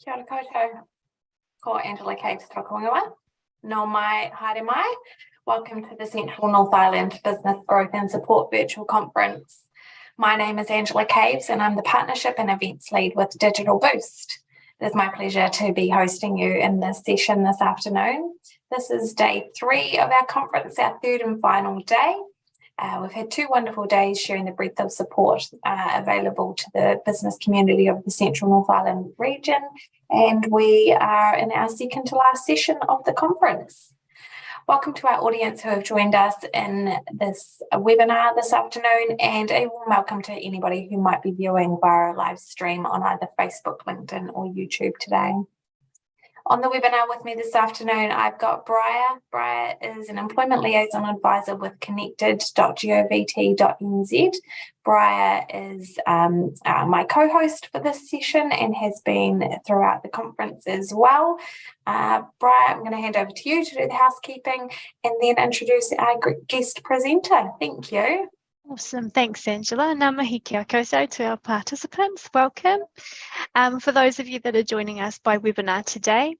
Kia ora koutou, ko Angela Caves tōku ingoa. No mai, haere mai. Welcome to the Central North Island Business Growth and Support Virtual Conference. My name is Angela Caves and I'm the Partnership and Events Lead with Digital Boost. It is my pleasure to be hosting you in this session this afternoon. This is day 3 of our conference, our third and final day. We've had 2 wonderful days sharing the breadth of support available to the business community of the Central North Island region, and we are in our second to last session of the conference. Welcome to our audience who have joined us in this webinar this afternoon, and a warm welcome to anybody who might be viewing via live stream on either Facebook, LinkedIn or YouTube today. On the webinar with me this afternoon, I've got Briar. Briar is an Employment Liaison Advisor with connected.govt.nz. Briar is my co-host for this session and has been throughout the conference as well. Briar, I'm going to hand over to you to do the housekeeping and then introduce our guest presenter. Thank you. Awesome, thanks Angela. Ngā mihi kia koutou to our participants, welcome. For those of you that are joining us by webinar today,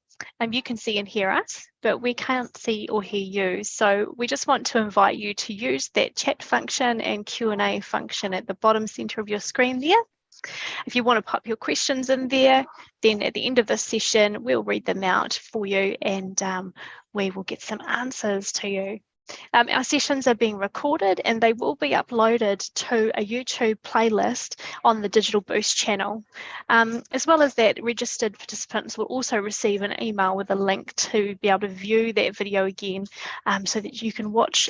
you can see and hear us, but we can't see or hear you. So we just want to invite you to use that chat function and Q&A function at the bottom centre of your screen there. If you want to pop your questions in there, then at the end of this session, we'll read them out for you and we will get some answers to you. Our sessions are being recorded and they will be uploaded to a YouTube playlist on the Digital Boost channel. As well as that, registered participants will also receive an email with a link to be able to view that video again so that you can watch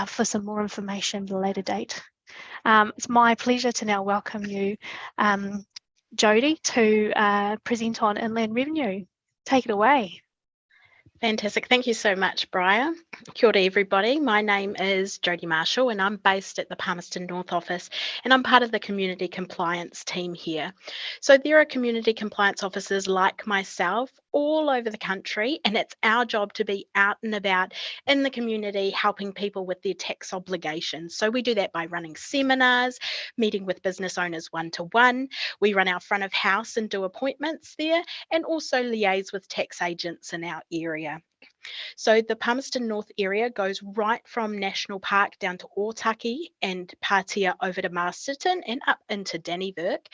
for some more information at a later date. It's my pleasure to now welcome you, Jodie, to present on inland revenue. Take it away. Fantastic. Thank you so much, Briar. Kia ora, everybody. My name is Jodie Marshall and I'm based at the Palmerston North office and I'm part of the community compliance team here. So there are community compliance officers like myself all over the country, and it's our job to be out and about in the community helping people with their tax obligations. So we do that by running seminars, meeting with business owners one-to-one. We run our front of house and do appointments there, and also liaise with tax agents in our area. So the Palmerston North area goes right from National Park down to Otaki and Patia over to Masterton and up into Dannevirke.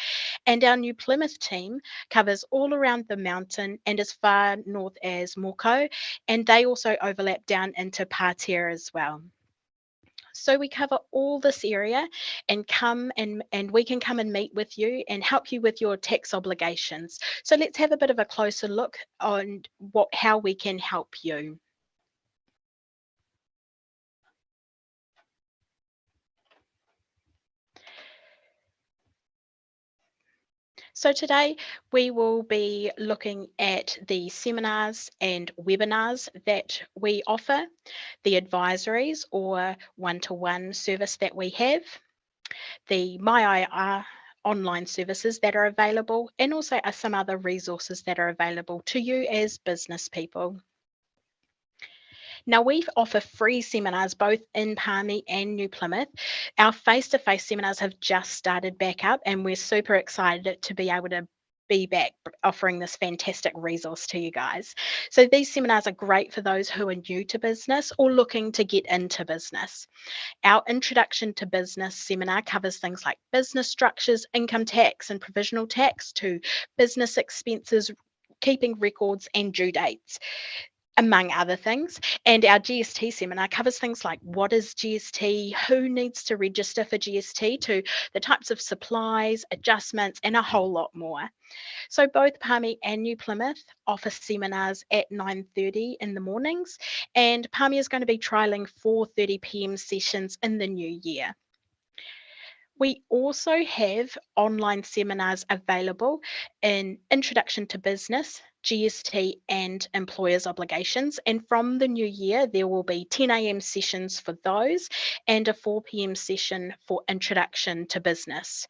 And our New Plymouth team covers all around the mountain and as far north as Moko, and they also overlap down into Patia as well. So we cover all this area and we can come and meet with you and help you with your tax obligations. So let's have a bit of a closer look on how we can help you. So today we will be looking at the seminars and webinars that we offer, the advisories or one-to-one service that we have, the MyIR online services that are available, and also some other resources that are available to you as business people. Now, we offer free seminars both in Palmy and New Plymouth. Our face-to-face seminars have just started back up and we're super excited to be able to be back offering this fantastic resource to you guys. So these seminars are great for those who are new to business or looking to get into business. Our Introduction to Business seminar covers things like business structures, income tax and provisional tax, to business expenses, keeping records and due dates, among other things. And our GST seminar covers things like what is GST, who needs to register for GST, to the types of supplies, adjustments, and a whole lot more. So both Palmy and New Plymouth offer seminars at 9:30 in the mornings, and Palmy is going to be trialling 4:30 p.m. sessions in the new year. We also have online seminars available in Introduction to Business, GST and Employers' Obligations. And from the new year, there will be 10 a.m. sessions for those and a 4 p.m. session for Introduction to Business.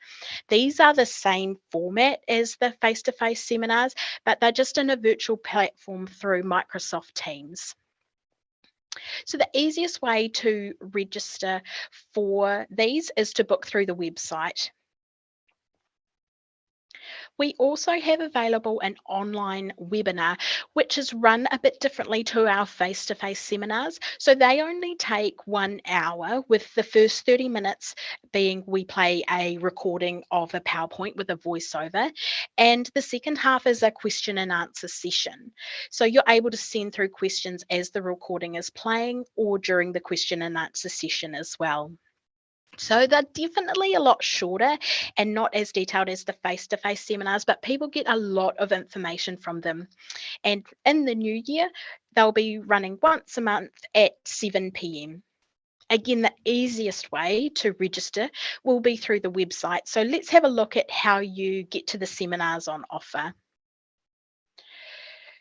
These are the same format as the face-to-face seminars, but they're just in a virtual platform through Microsoft Teams. So the easiest way to register for these is to book through the website. We also have available an online webinar, which is run a bit differently to our face-to-face seminars. So they only take 1 hour, with the first 30 minutes being we play a recording of a PowerPoint with a voiceover. And the second half is a question and answer session. So you're able to send through questions as the recording is playing or during the question and answer session as well. So they're definitely a lot shorter and not as detailed as the face-to-face seminars, but people get a lot of information from them. And in the new year, they'll be running once a month at 7 p.m. Again, the easiest way to register will be through the website. So let's have a look at how you get to the seminars on offer.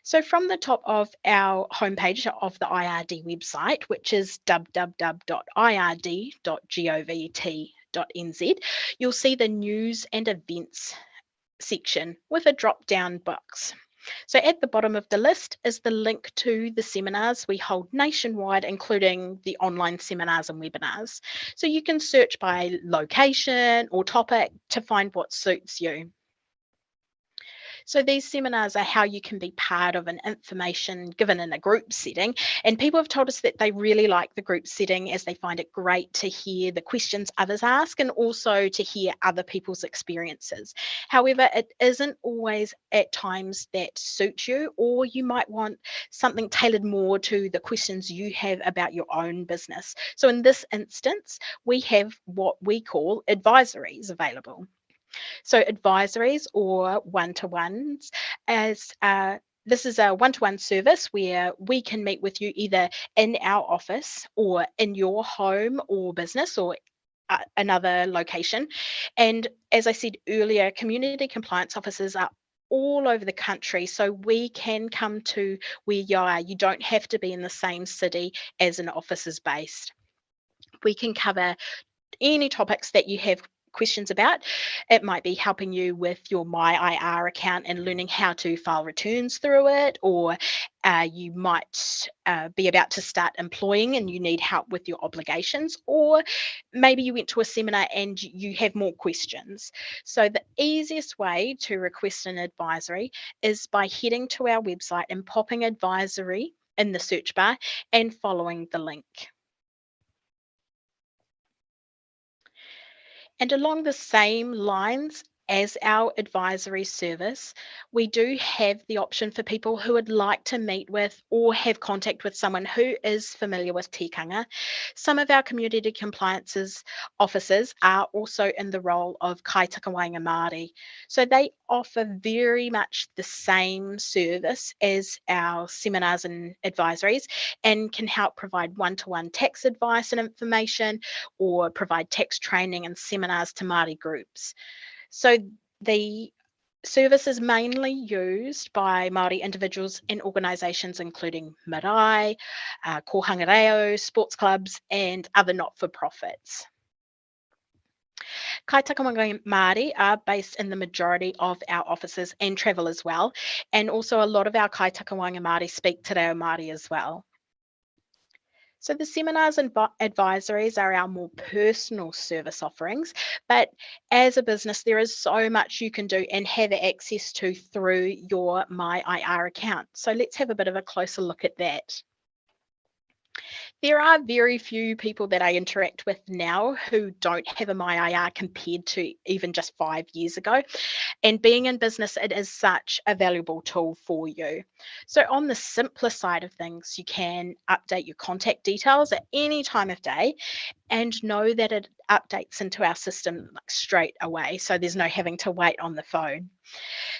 So from the top of our homepage of the IRD website, which is www.ird.govt.nz, you'll see the news and events section with a drop-down box. So at the bottom of the list is the link to the seminars we hold nationwide, including the online seminars and webinars. So you can search by location or topic to find what suits you. So these seminars are how you can be part of an information given in a group setting. And people have told us that they really like the group setting, as they find it great to hear the questions others ask and also to hear other people's experiences. However, it isn't always at times that suit you, or you might want something tailored more to the questions you have about your own business. So in this instance, we have what we call advisories available. So advisories or one-to-ones, as this is a one-to-one service where we can meet with you either in our office or in your home or business or another location. And as I said earlier, community compliance officers are all over the country, so we can come to where you are. You don't have to be in the same city as an office is based. We can cover any topics that you have questions about. It might be helping you with your My IR account and learning how to file returns through it, or you might be about to start employing and you need help with your obligations, or maybe you went to a seminar and you have more questions. So the easiest way to request an advisory is by heading to our website and popping advisory in the search bar and following the link. And along the same lines as our advisory service, we do have the option for people who would like to meet with or have contact with someone who is familiar with tikanga. Some of our community compliances officers are also in the role of kaitaka wainga Māori. So they offer very much the same service as our seminars and advisories, and can help provide one-to-one tax advice and information, or provide tax training and seminars to Māori groups. So the service is mainly used by Māori individuals and organisations including marae, kohanga reo, sports clubs and other not-for-profits. Kaitaka wainga Māori are based in the majority of our offices and travel as well, and also a lot of our kaitaka wainga Māori speak te reo Māori as well. So the seminars and advisories are our more personal service offerings, but as a business, there is so much you can do and have access to through your My IR account. So let's have a bit of a closer look at that. There are very few people that I interact with now who don't have a My IR compared to even just 5 years ago. And being in business, it is such a valuable tool for you. So on the simpler side of things, you can update your contact details at any time of day and know that it updates into our system like straight away. So there's no having to wait on the phone.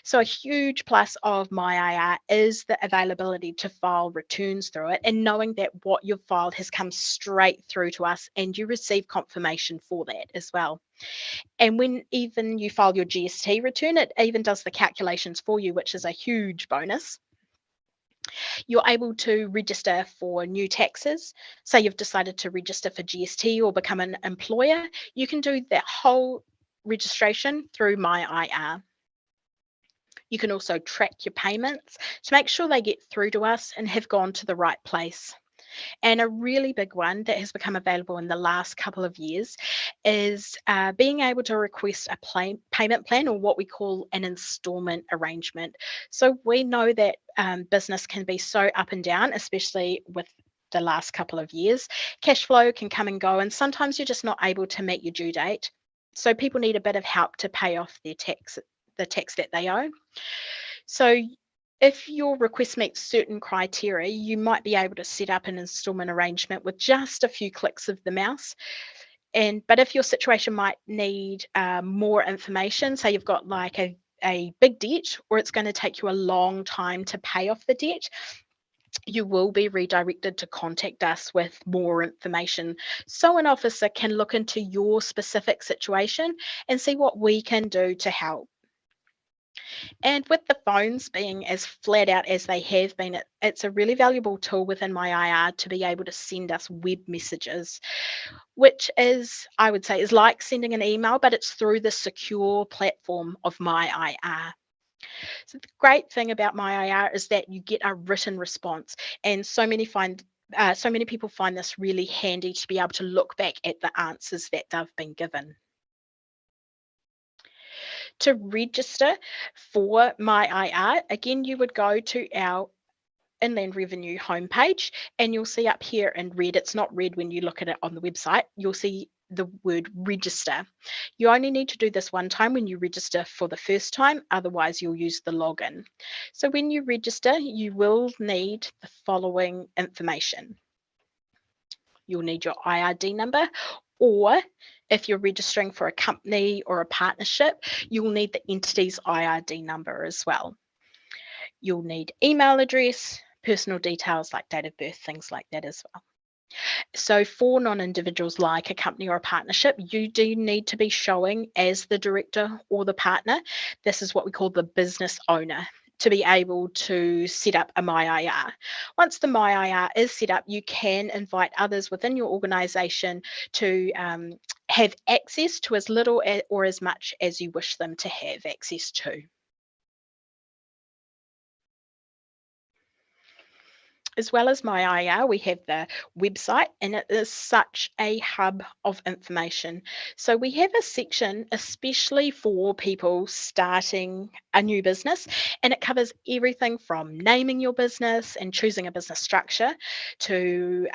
So a huge plus of My IR is the availability to file returns through it, and knowing that what you've filed has come straight through to us and you receive confirmation for that as well. And when even you file your GST return, it even does the calculations for you, which is a huge bonus. You're able to register for new taxes. Say you've decided to register for GST or become an employer, you can do that whole registration through My IR. You can also track your payments to make sure they get through to us and have gone to the right place. And a really big one that has become available in the last couple of years is being able to request a payment plan, or what we call an installment arrangement. So we know that business can be so up and down, especially with the last couple of years. Cash flow can come and go, and sometimes you're just not able to meet your due date. So people need a bit of help to pay off their tax, the tax that they owe. So if your request meets certain criteria, you might be able to set up an installment arrangement with just a few clicks of the mouse. But if your situation might need more information, say you've got like a big debt, or it's going to take you a long time to pay off the debt, you will be redirected to contact us with more information, so an officer can look into your specific situation and see what we can do to help. And with the phones being as flat out as they have been, it's a really valuable tool within my IR to be able to send us web messages, which is, I would say, is like sending an email, but it's through the secure platform of my IR. So the great thing about my IR is that you get a written response, and so many people find this really handy to be able to look back at the answers that they've been given. To register for my IR, again, you would go to our Inland Revenue homepage, and you'll see up here in red, it's not red when you look at it on the website, you'll see the word register. You only need to do this one time when you register for the first time, otherwise you'll use the login. So when you register, you will need the following information. You'll need your IRD number, or if you're registering for a company or a partnership, you'll need the entity's IRD number as well. You'll need email address, personal details like date of birth, things like that as well. So for non-individuals like a company or a partnership, you do need to be showing as the director or the partner. This is what we call the business owner, to be able to set up a MyIR. Once the MyIR is set up, you can invite others within your organisation to have access to as little or as much as you wish them to have access to. As well as my IR, we have the website, and it is such a hub of information. So we have a section especially for people starting a new business, and it covers everything from naming your business and choosing a business structure to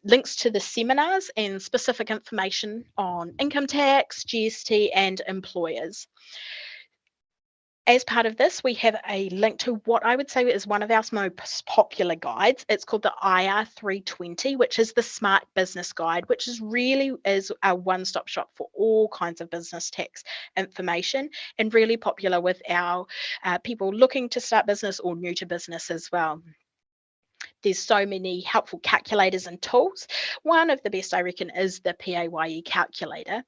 links to the seminars and specific information on income tax, GST, and employers. As part of this, we have a link to what I would say is one of our most popular guides. It's called the IR 320, which is the Smart Business Guide, which is a one-stop shop for all kinds of business tax information, and really popular with our people looking to start business or new to business as well. There's so many helpful calculators and tools. One of the best, I reckon, is the PAYE calculator.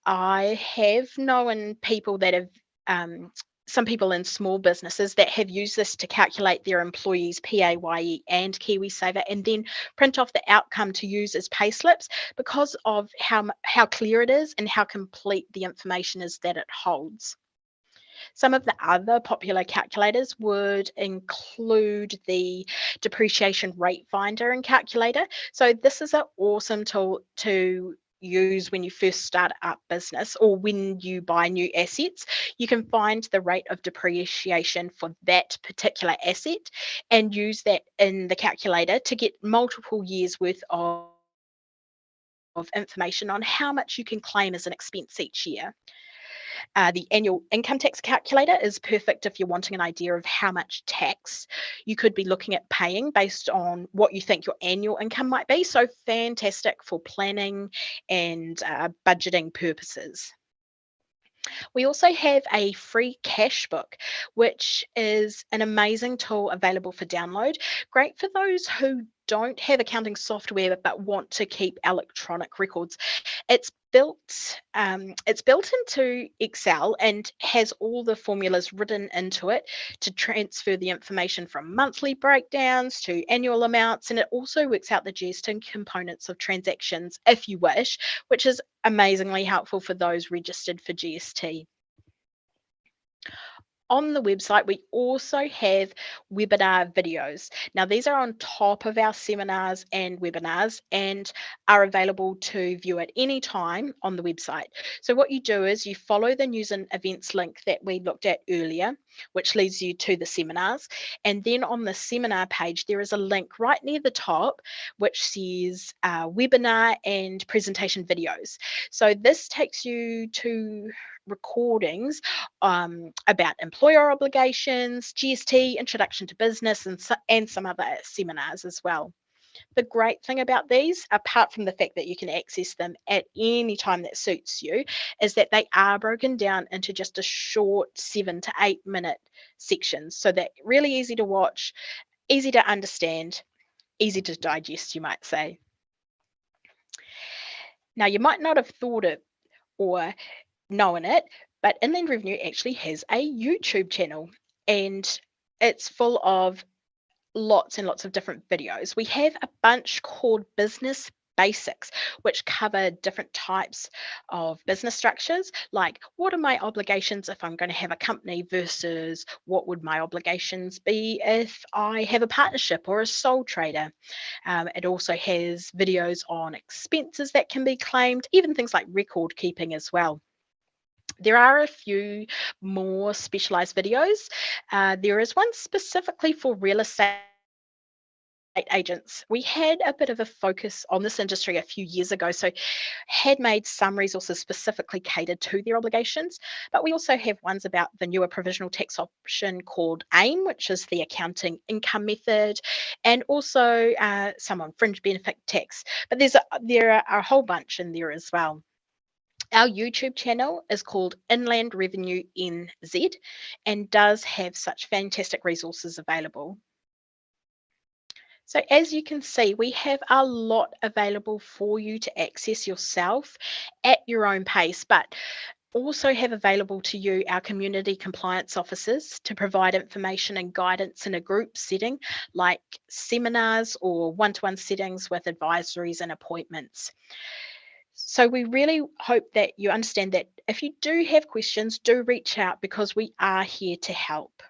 I have known people that have some people in small businesses that have used this to calculate their employees' PAYE and KiwiSaver, and then print off the outcome to use as pay slips because of how clear it is and how complete the information is that it holds. Some of the other popular calculators would include the depreciation rate finder and calculator. So this is an awesome tool to use when you first start up business or when you buy new assets. You can find the rate of depreciation for that particular asset and use that in the calculator to get multiple years worth of information on how much you can claim as an expense each year. The annual income tax calculator is perfect if you're wanting an idea of how much tax you could be looking at paying based on what you think your annual income might be. So fantastic for planning and budgeting purposes. We also have a free cash book, which is an amazing tool available for download. Great for those who don't have accounting software but want to keep electronic records. It's built into Excel and has all the formulas written into it to transfer the information from monthly breakdowns to annual amounts, and it also works out the GST components of transactions if you wish, which is amazingly helpful for those registered for GST. on the website, we also have webinar videos. Now, these are on top of our seminars and webinars and are available to view at any time on the website. So what you do is you follow the news and events link that we looked at earlier, which leads you to the seminars. And then on the seminar page, there is a link right near the top, which says webinar and presentation videos. So this takes you to recordings about employer obligations, GST, introduction to business, and some other seminars as well. The great thing about these, apart from the fact that you can access them at any time that suits you, is that they are broken down into just a short 7 to 8 minute sections. So they're really easy to watch, easy to understand, easy to digest, you might say. Now, you might not have thought it or known it, but Inland Revenue actually has a YouTube channel, and it's full of lots and lots of different videos. We have a bunch called Business Basics, which cover different types of business structures, like what are my obligations if I'm going to have a company versus what would my obligations be if I have a partnership or a sole trader. It also has videos on expenses that can be claimed, even things like record keeping as well. There are a few more specialized videos. There is one specifically for real estate agents. We had a bit of a focus on this industry a few years ago, so had made some resources specifically catered to their obligations, but we also have ones about the newer provisional tax option called AIM, which is the accounting income method, and also some on fringe benefit tax, but there are a whole bunch in there as well. Our YouTube channel is called Inland Revenue NZ and does have such fantastic resources available. So as you can see, we have a lot available for you to access yourself at your own pace, but also have available to you our community compliance officers to provide information and guidance in a group setting, like seminars or one-to-one settings with advisories and appointments. So we really hope that you understand that if you do have questions, do reach out because we are here to help.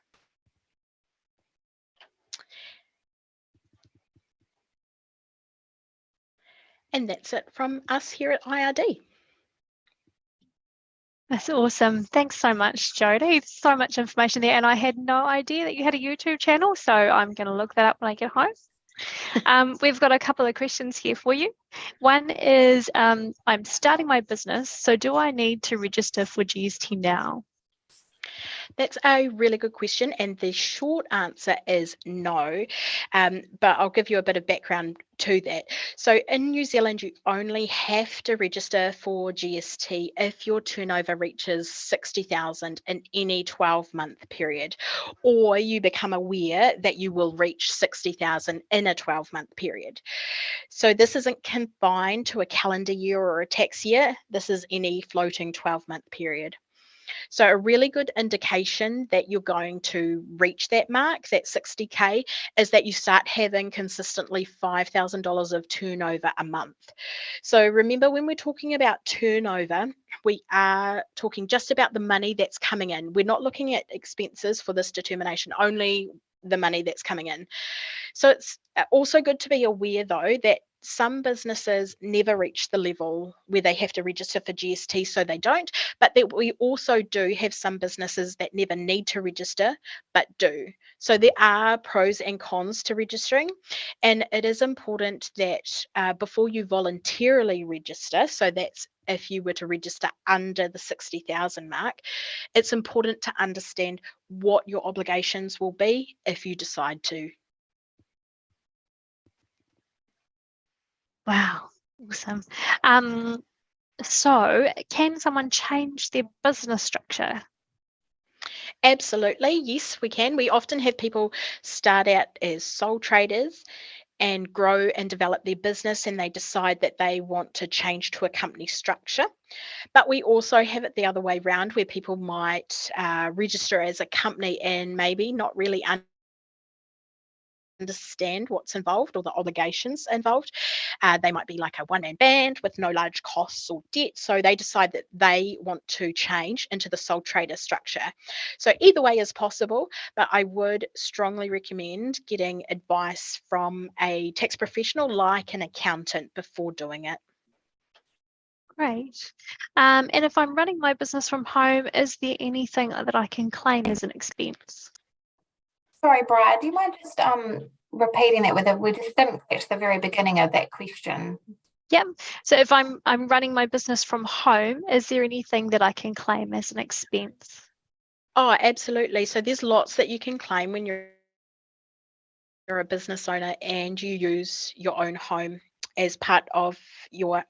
And that's it from us here at IRD. That's awesome. Thanks so much, Jodie. So much information there. And I had no idea that you had a YouTube channel. So I'm going to look that up when I get home. We've got a couple of questions here for you. One is, I'm starting my business. So do I need to register for GST now? That's a really good question, and the short answer is no, but I'll give you a bit of background to that. So in New Zealand, you only have to register for GST if your turnover reaches 60,000 in any 12-month period, or you become aware that you will reach 60,000 in a 12-month period. So this isn't confined to a calendar year or a tax year. This is any floating 12-month period. So a really good indication that you're going to reach that mark, that 60K, is that you start having consistently $5,000 of turnover a month. So remember, when we're talking about turnover, we are talking just about the money that's coming in. We're not looking at expenses for this determination, only the money that's coming in. So it's also good to be aware, though, that some businesses never reach the level where they have to register for GST, so they don't, but that we also do have some businesses that never need to register, but do. So there are pros and cons to registering, and it is important that before you voluntarily register, so that's if you were to register under the 60,000 mark, it's important to understand what your obligations will be if you decide to. Wow, awesome. So can someone change their business structure? Absolutely, yes, we can. We often have people start out as sole traders and grow and develop their business, and they decide that they want to change to a company structure. But we also have it the other way around, where people might register as a company and maybe not really understand what's involved or the obligations involved. They might be like a one-man band with no large costs or debt, so they decide that they want to change into the sole trader structure. So either way is possible, but I would strongly recommend getting advice from a tax professional like an accountant before doing it. Great. And if I'm running my business from home, is there anything that I can claim as an expense? Sorry, Brian, do you mind just repeating that? We just didn't catch the very beginning of that question. Yeah. So if I'm running my business from home, is there anything that I can claim as an expense? Oh, absolutely. So there's lots that you can claim when you're a business owner and you use your own home as part of your,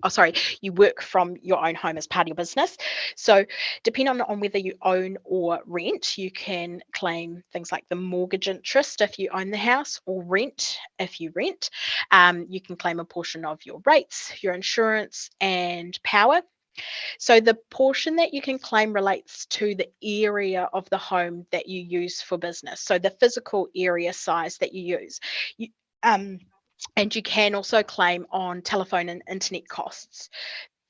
you work from your own home as part of your business. So depending on whether you own or rent, you can claim things like the mortgage interest if you own the house, or rent if you rent. You can claim a portion of your rates, your insurance, and power. So the portion that you can claim relates to the area of the home that you use for business. So the physical area size that you use. And you can also claim on telephone and internet costs.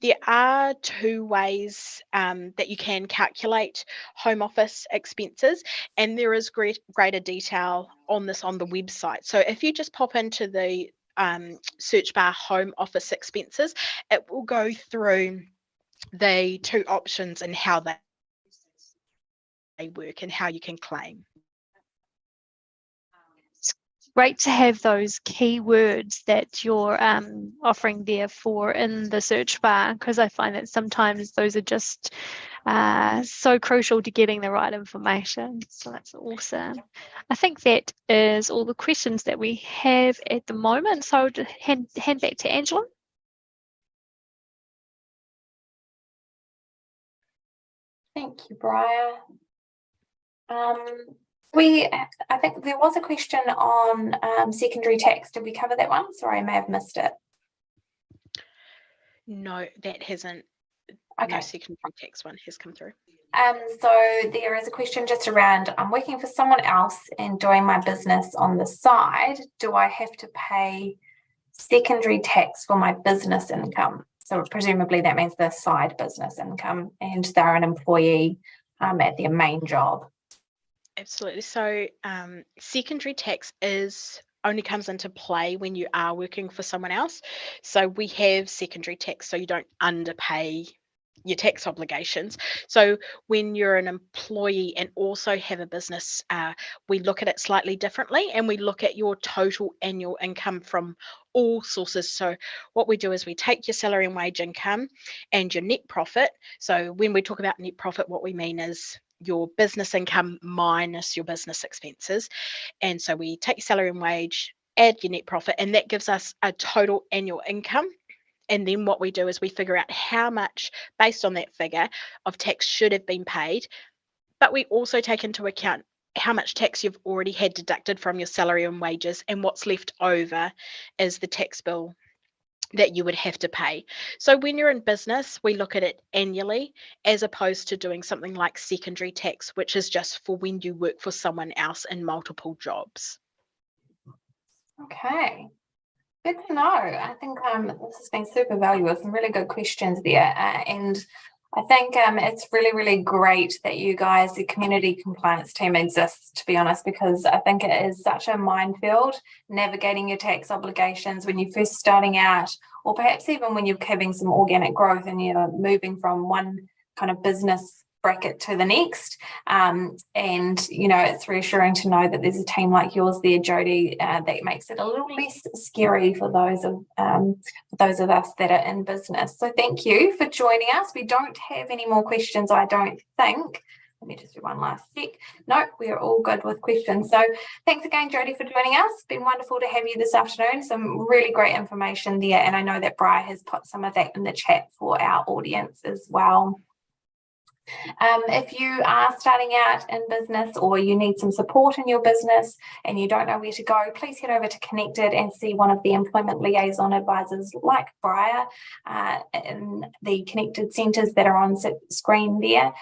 There are two ways that you can calculate home office expenses, and there is greater detail on this on the website. So if you just pop into the search bar home office expenses, it will go through the two options and how they work and how you can claim. Great to have those keywords that you're offering there for in the search bar, because I find that sometimes those are just so crucial to getting the right information. So that's awesome. I think that is all the questions that we have at the moment. So I'll just hand back to Angela. Thank you, Brian. I think there was a question on secondary tax. Did we cover that one? Sorry, I may have missed it. No, that hasn't. Okay. No secondary tax one has come through. So there is a question just around, I'm working for someone else and doing my business on the side. Do I have to pay secondary tax for my business income? So presumably that means the side business income, and they're an employee at their main job. Absolutely. So secondary tax only comes into play when you are working for someone else. So we have secondary tax so you don't underpay your tax obligations. So when you're an employee and also have a business, we look at it slightly differently, and we look at your total annual income from all sources. So what we do is we take your salary and wage income and your net profit. So when we talk about net profit, what we mean is your business income minus your business expenses. And so we take your salary and wage, add your net profit, and that gives us a total annual income. And then what we do is we figure out how much, based on that figure, of tax should have been paid. But we also take into account how much tax you've already had deducted from your salary and wages, and what's left over is the tax bill that you would have to pay. So when you're in business, we look at it annually, as opposed to doing something like secondary tax, which is just for when you work for someone else in multiple jobs. Okay, good to know. I think this has been super valuable. Some really good questions there, and I think it's really, really great that you guys, the community compliance team, exists, to be honest, because I think it is such a minefield navigating your tax obligations when you're first starting out, or perhaps even when you're having some organic growth and you're moving from one kind of business bracket to the next. And you know, it's reassuring to know that there's a team like yours there, Jodie, that makes it a little less scary for those of us that are in business. So thank you for joining us. We don't have any more questions, I don't think. Let me just do one last check. No, we are all good with questions. So thanks again, Jodie, for joining us. It's been wonderful to have you this afternoon. Some really great information there, and I know that Bri has put some of that in the chat for our audience as well. If you are starting out in business, or you need some support in your business and you don't know where to go, please head over to Connected and see one of the employment liaison advisors like Briar in the Connected centres that are on screen there.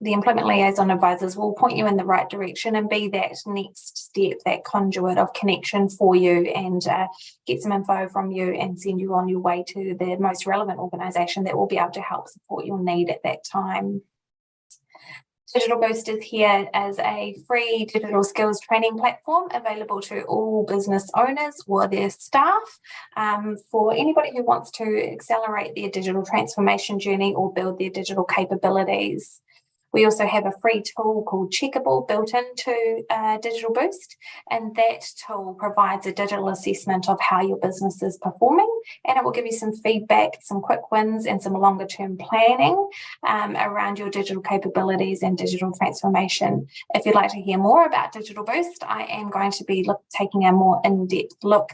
the Employment Liaison Advisors will point you in the right direction and be that next step, that conduit of connection for you, and get some info from you and send you on your way to the most relevant organisation that will be able to help support your need at that time. Digital Boost is here as a free digital skills training platform available to all business owners or their staff, for anybody who wants to accelerate their digital transformation journey or build their digital capabilities. We also have a free tool called Checkable built into Digital Boost, and that tool provides a digital assessment of how your business is performing, and it will give you some feedback, some quick wins, and some longer term planning around your digital capabilities and digital transformation. If you'd like to hear more about Digital Boost, I am going to be taking a more in-depth look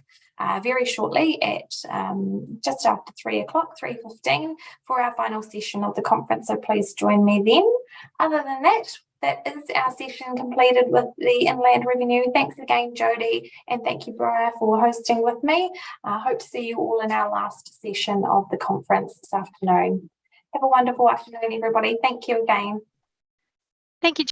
very shortly at just after 3 o'clock, 3:15, for our final session of the conference, so please join me then. Other than that, that is our session completed with the Inland Revenue. Thanks again, Jodie, and thank you, Briar, for hosting with me. I hope to see you all in our last session of the conference this afternoon. Have a wonderful afternoon, everybody. Thank you again. Thank you.